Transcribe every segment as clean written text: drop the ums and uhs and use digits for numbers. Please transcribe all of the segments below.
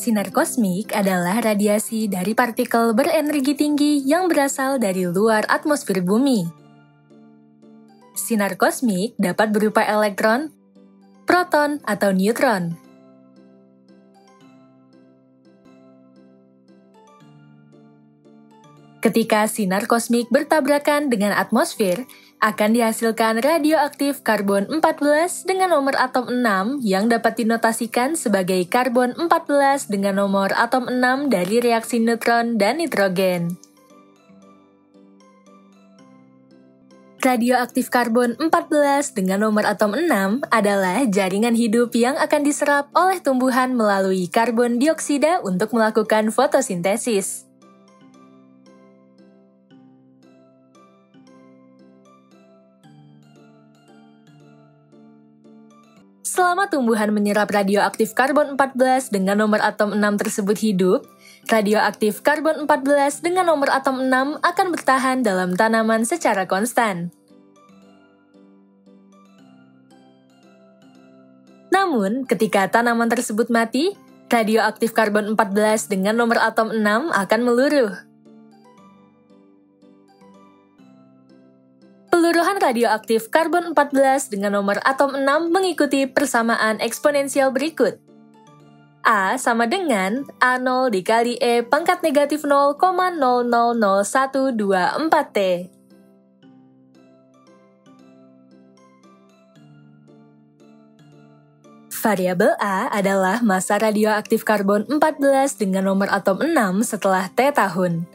Sinar kosmik adalah radiasi dari partikel berenergi tinggi yang berasal dari luar atmosfer bumi. Sinar kosmik dapat berupa elektron, proton, atau neutron. Ketika sinar kosmik bertabrakan dengan atmosfer, akan dihasilkan radioaktif karbon 14 dengan nomor atom 6 yang dapat dinotasikan sebagai karbon 14 dengan nomor atom 6 dari reaksi neutron dan nitrogen. Radioaktif karbon 14 dengan nomor atom 6 adalah jaringan hidup yang akan diserap oleh tumbuhan melalui karbon dioksida untuk melakukan fotosintesis. Selama tumbuhan menyerap radioaktif karbon 14 dengan nomor atom 6 tersebut hidup, radioaktif karbon 14 dengan nomor atom 6 akan bertahan dalam tanaman secara konstan. Namun, ketika tanaman tersebut mati, radioaktif karbon 14 dengan nomor atom 6 akan meluruh. Peluruhan radioaktif karbon 14 dengan nomor atom 6 mengikuti persamaan eksponensial berikut. A sama dengan A0 dikali E pangkat negatif 0,000124 T. Variabel A adalah massa radioaktif karbon 14 dengan nomor atom 6 setelah T tahun.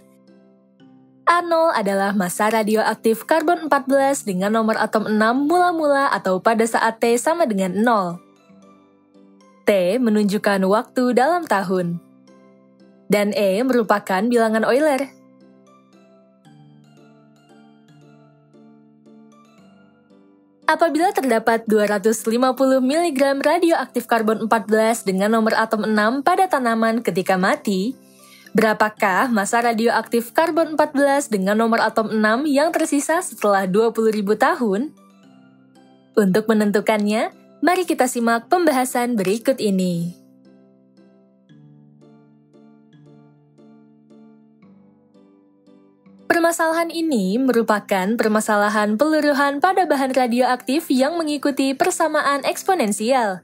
A0 adalah massa radioaktif karbon 14 dengan nomor atom 6 mula-mula atau pada saat T sama dengan 0. T menunjukkan waktu dalam tahun. Dan E merupakan bilangan Euler. Apabila terdapat 250 mg radioaktif karbon 14 dengan nomor atom 6 pada tanaman ketika mati, berapakah massa radioaktif karbon 14 dengan nomor atom 6 yang tersisa setelah 20.000 tahun? Untuk menentukannya, mari kita simak pembahasan berikut ini. Permasalahan ini merupakan permasalahan peluruhan pada bahan radioaktif yang mengikuti persamaan eksponensial.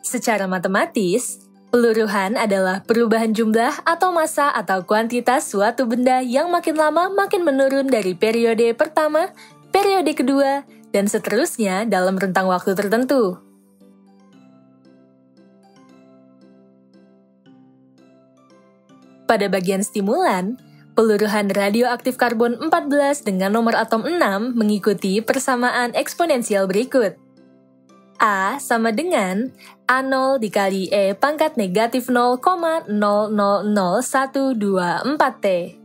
Secara matematis, peluruhan adalah perubahan jumlah atau massa atau kuantitas suatu benda yang makin lama makin menurun dari periode pertama, periode kedua, dan seterusnya dalam rentang waktu tertentu. Pada bagian stimulan, peluruhan radioaktif karbon 14 dengan nomor atom 6 mengikuti persamaan eksponensial berikut. A sama dengan A0 dikali E pangkat negatif 0,000124 T.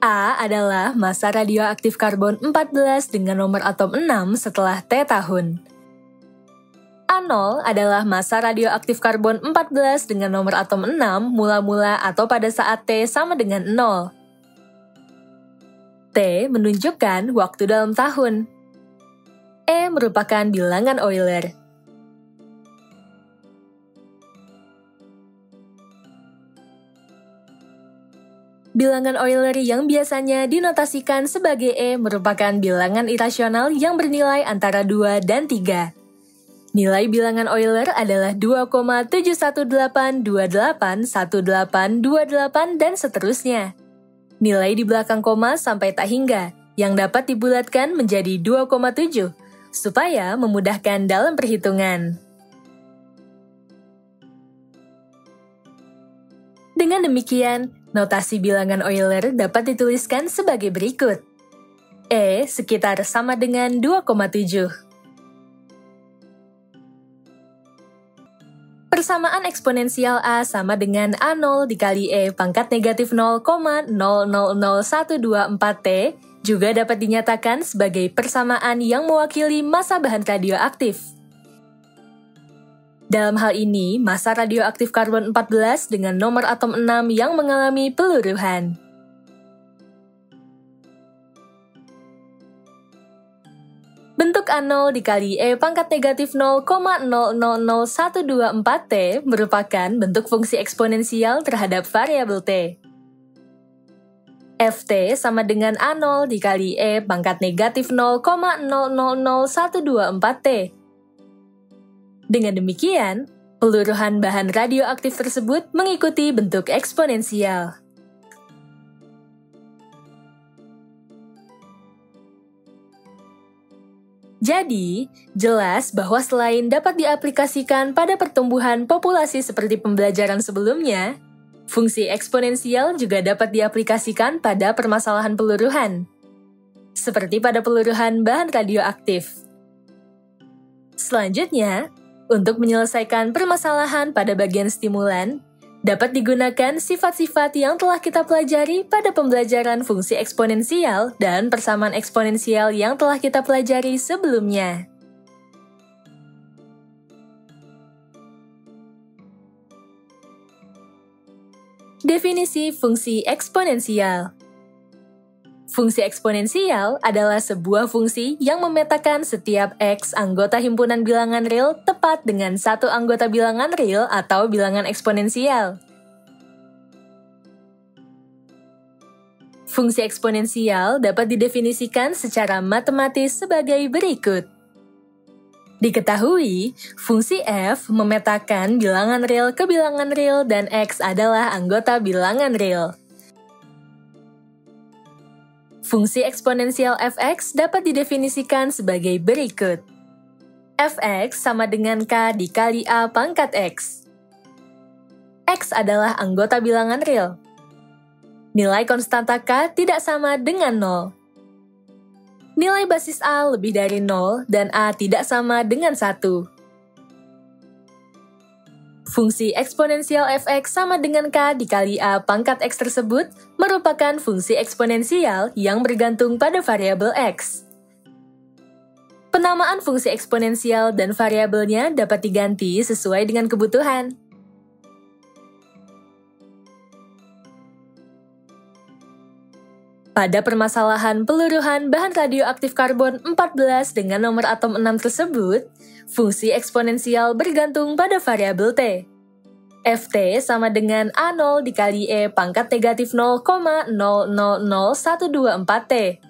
A adalah massa radioaktif karbon 14 dengan nomor atom 6 setelah T tahun. A0 adalah massa radioaktif karbon 14 dengan nomor atom 6 mula-mula atau pada saat T sama dengan 0. T menunjukkan waktu dalam tahun. E merupakan bilangan Euler. Bilangan Euler yang biasanya dinotasikan sebagai E merupakan bilangan irasional yang bernilai antara 2 dan 3. Nilai bilangan Euler adalah 2,718281828 dan seterusnya. Nilai di belakang koma sampai tak hingga, yang dapat dibulatkan menjadi 2,7. Supaya memudahkan dalam perhitungan. Dengan demikian, notasi bilangan Euler dapat dituliskan sebagai berikut. E sekitar sama dengan 2,7. Persamaan eksponensial A sama dengan A0 dikali E pangkat negatif 0,000124 T juga dapat dinyatakan sebagai persamaan yang mewakili massa bahan radioaktif. Dalam hal ini, massa radioaktif karbon 14 dengan nomor atom 6 yang mengalami Bentuk A0 dikali E pangkat negatif 0,000124T merupakan bentuk fungsi eksponensial terhadap variabel T. Ft sama dengan A0 dikali E pangkat negatif 0,000124T. Dengan demikian, peluruhan bahan radioaktif tersebut mengikuti bentuk eksponensial. Jadi, jelas bahwa selain dapat diaplikasikan pada pertumbuhan populasi seperti pembelajaran sebelumnya, fungsi eksponensial juga dapat diaplikasikan pada permasalahan peluruhan, seperti pada peluruhan bahan radioaktif. Selanjutnya, untuk menyelesaikan permasalahan pada bagian stimulan, dapat digunakan sifat-sifat yang telah kita pelajari pada pembelajaran fungsi eksponensial dan persamaan eksponensial yang telah kita pelajari sebelumnya. Definisi fungsi eksponensial. Fungsi eksponensial adalah sebuah fungsi yang memetakan setiap X anggota himpunan bilangan real tepat dengan satu anggota bilangan real atau bilangan eksponensial. Fungsi eksponensial dapat didefinisikan secara matematis sebagai berikut. Diketahui, fungsi f memetakan bilangan real ke bilangan real dan X adalah anggota bilangan real. Fungsi eksponensial fx dapat didefinisikan sebagai berikut. Fx sama dengan k dikali a pangkat x. X adalah anggota bilangan real. Nilai konstanta k tidak sama dengan 0. Nilai basis a lebih dari 0 dan a tidak sama dengan 1. Fungsi eksponensial fx sama dengan k dikali a pangkat x tersebut merupakan fungsi eksponensial yang bergantung pada variabel x. Penamaan fungsi eksponensial dan variabelnya dapat diganti sesuai dengan kebutuhan. Pada permasalahan peluruhan bahan radioaktif karbon 14 dengan nomor atom 6 tersebut, fungsi eksponensial bergantung pada variabel T. Ft sama dengan A0 dikali E pangkat negatif 0,000124T.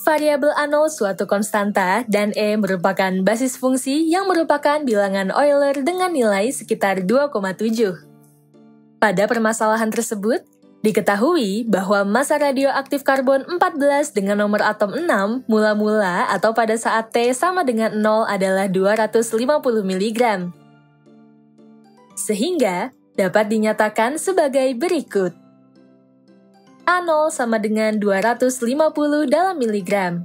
Variabel A0 suatu konstanta dan E merupakan basis fungsi yang merupakan bilangan Euler dengan nilai sekitar 2,7. Pada permasalahan tersebut, diketahui bahwa massa radioaktif karbon 14 dengan nomor atom 6 mula-mula atau pada saat T sama dengan 0 adalah 250 mg. Sehingga dapat dinyatakan sebagai berikut. A0 sama dengan 250 dalam miligram.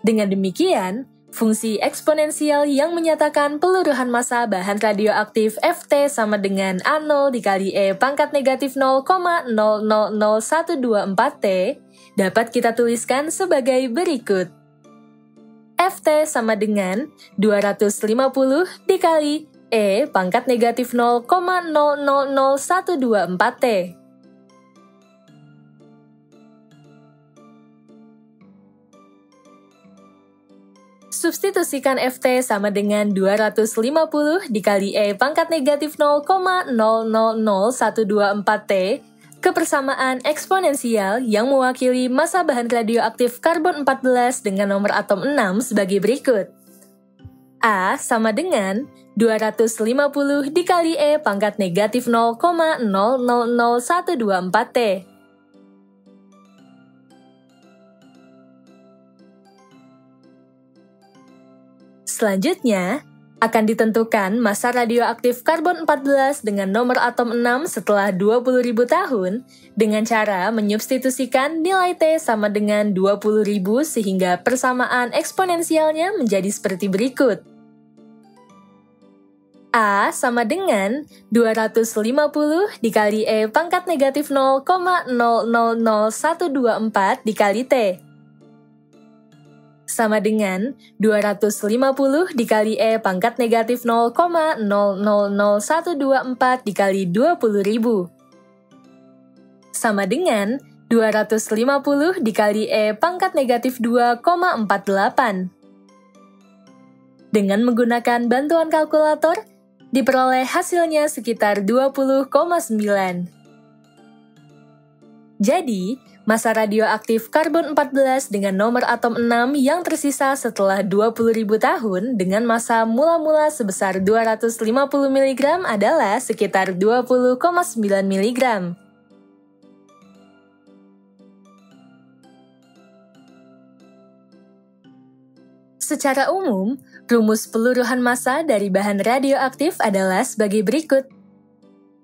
Dengan demikian, fungsi eksponensial yang menyatakan peluruhan massa bahan radioaktif Ft sama dengan A0 dikali E pangkat negatif 0,000124T dapat kita tuliskan sebagai berikut. Ft sama dengan 250 dikali E pangkat negatif 0,000124T. Substitusikan Ft sama dengan 250 dikali E pangkat negatif 0,000124T ke persamaan eksponensial yang mewakili massa bahan radioaktif karbon 14 dengan nomor atom 6 sebagai berikut. A sama dengan 250 dikali E pangkat negatif 0,000124T. Selanjutnya, akan ditentukan massa radioaktif karbon 14 dengan nomor atom 6 setelah 20.000 tahun dengan cara menyubstitusikan nilai T sama dengan 20.000 sehingga persamaan eksponensialnya menjadi seperti berikut. A sama dengan 250 dikali E pangkat negatif 0,000124 dikali T. Sama dengan 250 dikali E pangkat negatif 0,000124 dikali 20.000. sama dengan 250 dikali E pangkat negatif 2,48. Dengan menggunakan bantuan kalkulator, diperoleh hasilnya sekitar 20,9. Jadi, massa radioaktif karbon-14 dengan nomor atom 6 yang tersisa setelah 20.000 tahun dengan massa mula-mula sebesar 250 mg adalah sekitar 20,9 mg. Secara umum, rumus peluruhan massa dari bahan radioaktif adalah sebagai berikut.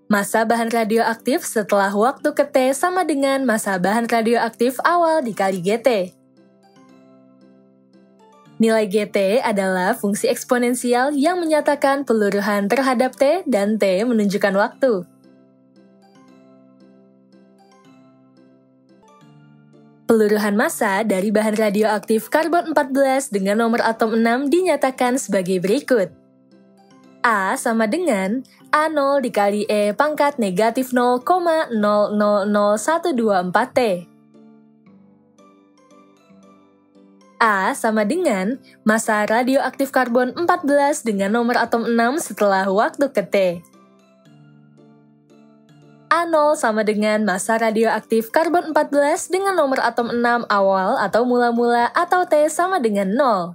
Massa bahan radioaktif setelah waktu ke T sama dengan massa bahan radioaktif awal dikali GT. Nilai GT adalah fungsi eksponensial yang menyatakan peluruhan terhadap T dan T menunjukkan waktu. Peluruhan massa dari bahan radioaktif karbon-14 dengan nomor atom 6 dinyatakan sebagai berikut. A sama dengan A0 dikali E pangkat negatif 0,000124 T. A sama dengan massa radioaktif karbon 14 dengan nomor atom 6 setelah waktu ke T. A0 sama dengan massa radioaktif karbon 14 dengan nomor atom 6 awal atau mula-mula atau T sama dengan 0.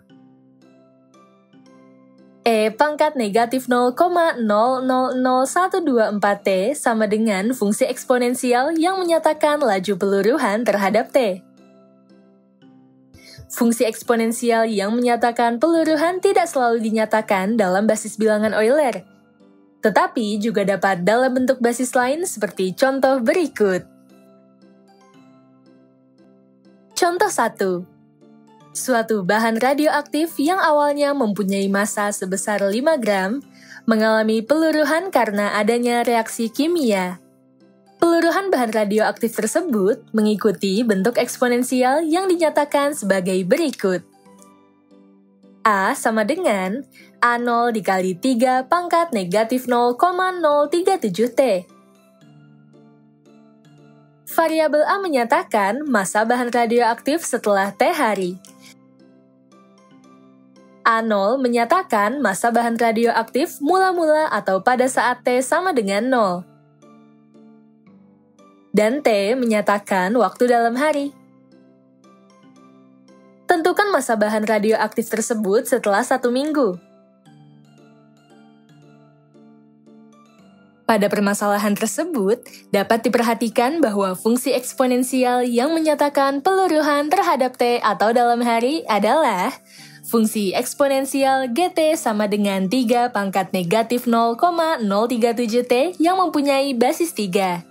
E pangkat negatif 0,000124 T sama dengan fungsi eksponensial yang menyatakan laju peluruhan terhadap T. Fungsi eksponensial yang menyatakan peluruhan tidak selalu dinyatakan dalam basis bilangan Euler, tetapi juga dapat dalam bentuk basis lain seperti contoh berikut. Contoh 1. Suatu bahan radioaktif yang awalnya mempunyai massa sebesar 5 gram mengalami peluruhan karena adanya reaksi kimia. Peluruhan bahan radioaktif tersebut mengikuti bentuk eksponensial yang dinyatakan sebagai berikut. A sama dengan A0 dikali 3 pangkat negatif 0,037 T. Variabel A menyatakan massa bahan radioaktif setelah T hari. A0 menyatakan massa bahan radioaktif mula-mula atau pada saat T sama dengan 0. Dan T menyatakan waktu dalam hari. Tentukan massa bahan radioaktif tersebut setelah 1 minggu. Pada permasalahan tersebut, dapat diperhatikan bahwa fungsi eksponensial yang menyatakan peluruhan terhadap T atau dalam hari adalah fungsi eksponensial GT sama dengan 3 pangkat negatif 0,037 T yang mempunyai basis 3.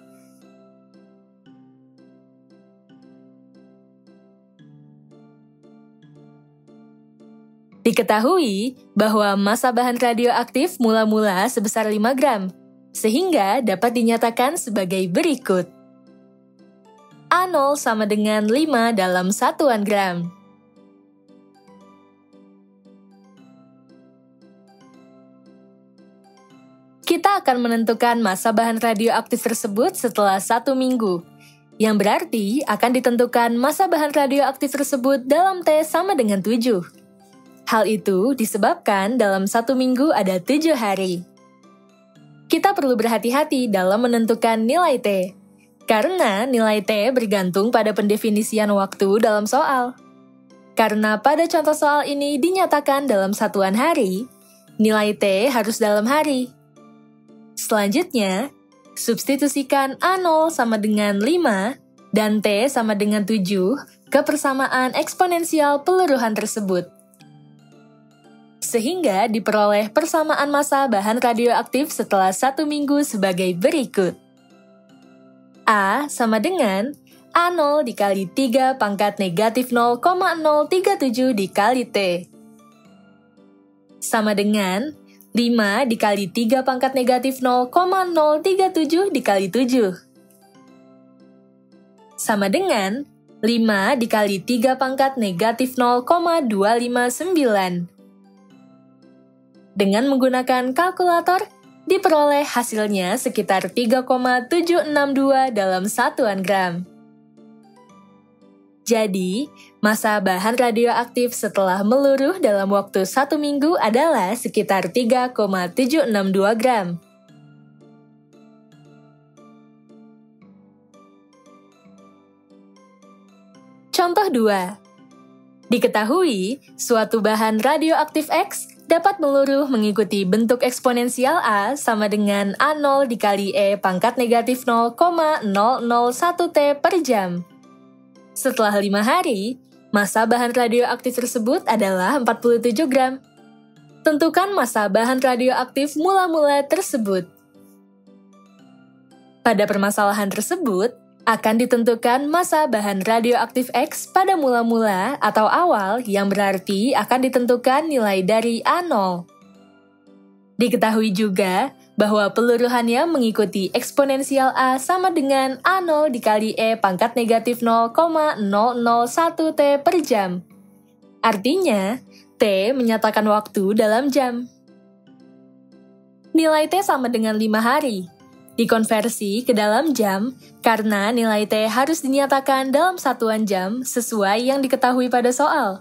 Diketahui bahwa massa bahan radioaktif mula-mula sebesar 5 gram, sehingga dapat dinyatakan sebagai berikut. A0 sama dengan 5 dalam satuan gram. Kita akan menentukan massa bahan radioaktif tersebut setelah 1 minggu, yang berarti akan ditentukan massa bahan radioaktif tersebut dalam T sama dengan 7. Hal itu disebabkan dalam 1 minggu ada 7 hari. Kita perlu berhati-hati dalam menentukan nilai T, karena nilai T bergantung pada pendefinisian waktu dalam soal. Karena pada contoh soal ini dinyatakan dalam satuan hari, nilai T harus dalam hari. Selanjutnya, substitusikan A0 sama dengan 5 dan T sama dengan 7 ke persamaan eksponensial peluruhan tersebut. Sehingga diperoleh persamaan massa bahan radioaktif setelah 1 minggu sebagai berikut. A sama dengan A0 dikali 3 pangkat negatif 0,037 dikali T. Sama dengan 5 dikali 3 pangkat negatif 0,037 dikali 7. Sama dengan 5 dikali 3 pangkat negatif 0,259. Dengan menggunakan kalkulator, diperoleh hasilnya sekitar 3,762 dalam satuan gram. Jadi, massa bahan radioaktif setelah meluruh dalam waktu 1 minggu adalah sekitar 3,762 gram. Contoh 2. Diketahui, suatu bahan radioaktif X dapat meluruh mengikuti bentuk eksponensial A sama dengan A0 dikali E pangkat negatif 0,001 T per jam. Setelah 5 hari, massa bahan radioaktif tersebut adalah 47 gram. Tentukan massa bahan radioaktif mula-mula tersebut. Pada permasalahan tersebut, akan ditentukan massa bahan radioaktif X pada mula-mula atau awal yang berarti akan ditentukan nilai dari A0. Diketahui juga bahwa peluruhannya mengikuti eksponensial A sama dengan A0 dikali E pangkat negatif 0,001 T per jam. Artinya, T menyatakan waktu dalam jam. Nilai T sama dengan 5 hari. Dikonversi ke dalam jam, karena nilai T harus dinyatakan dalam satuan jam sesuai yang diketahui pada soal.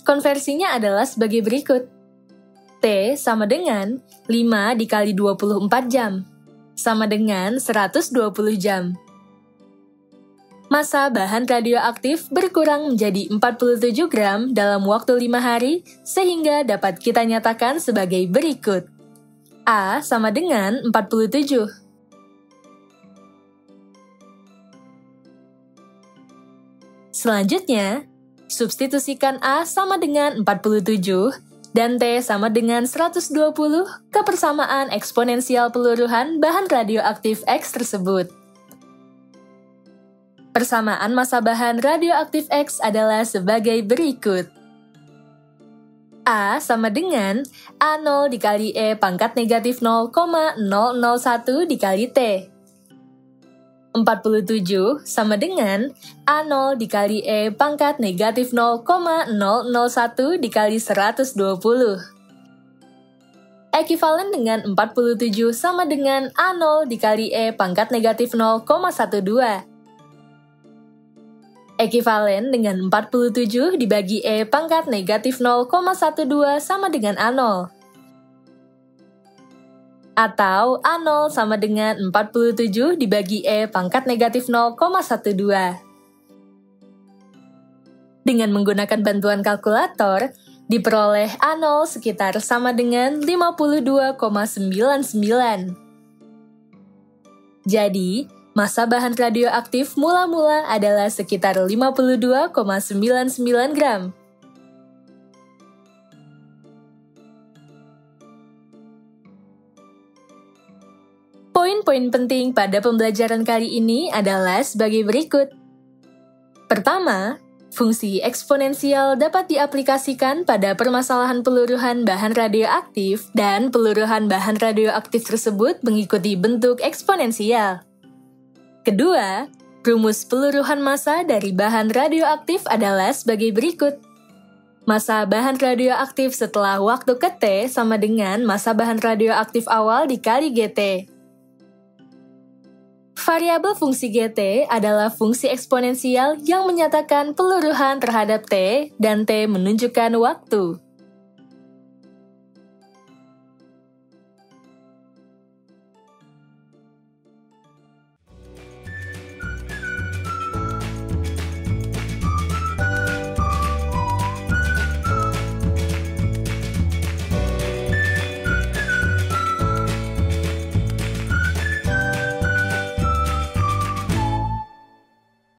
Konversinya adalah sebagai berikut. T sama dengan 5 dikali 24 jam, sama dengan 120 jam. Massa bahan radioaktif berkurang menjadi 47 gram dalam waktu 5 hari, sehingga dapat kita nyatakan sebagai berikut. A sama dengan 47. Selanjutnya, substitusikan A sama dengan 47 dan T sama dengan 120 ke persamaan eksponensial peluruhan bahan radioaktif X tersebut. Persamaan massa bahan radioaktif X adalah sebagai berikut. A sama dengan A0 dikali E pangkat negatif 0,001 dikali T. 47 sama dengan A0 dikali E pangkat negatif 0,001 dikali 120. Ekivalen dengan 47 sama dengan A0 dikali E pangkat negatif 0,12. Ekivalen dengan 47 dibagi E pangkat negatif 0,12 sama dengan A0. Atau A0 sama dengan 47 dibagi E pangkat negatif 0,12. Dengan menggunakan bantuan kalkulator, diperoleh A0 sekitar sama dengan 52,99. Jadi, massa bahan radioaktif mula-mula adalah sekitar 52,99 gram. Poin-poin penting pada pembelajaran kali ini adalah sebagai berikut. Pertama, fungsi eksponensial dapat diaplikasikan pada permasalahan peluruhan bahan radioaktif dan peluruhan bahan radioaktif tersebut mengikuti bentuk eksponensial. Kedua, rumus peluruhan massa dari bahan radioaktif adalah sebagai berikut. Massa bahan radioaktif setelah waktu ke T sama dengan massa bahan radioaktif awal dikali GT. Variabel fungsi GT adalah fungsi eksponensial yang menyatakan peluruhan terhadap T dan T menunjukkan waktu.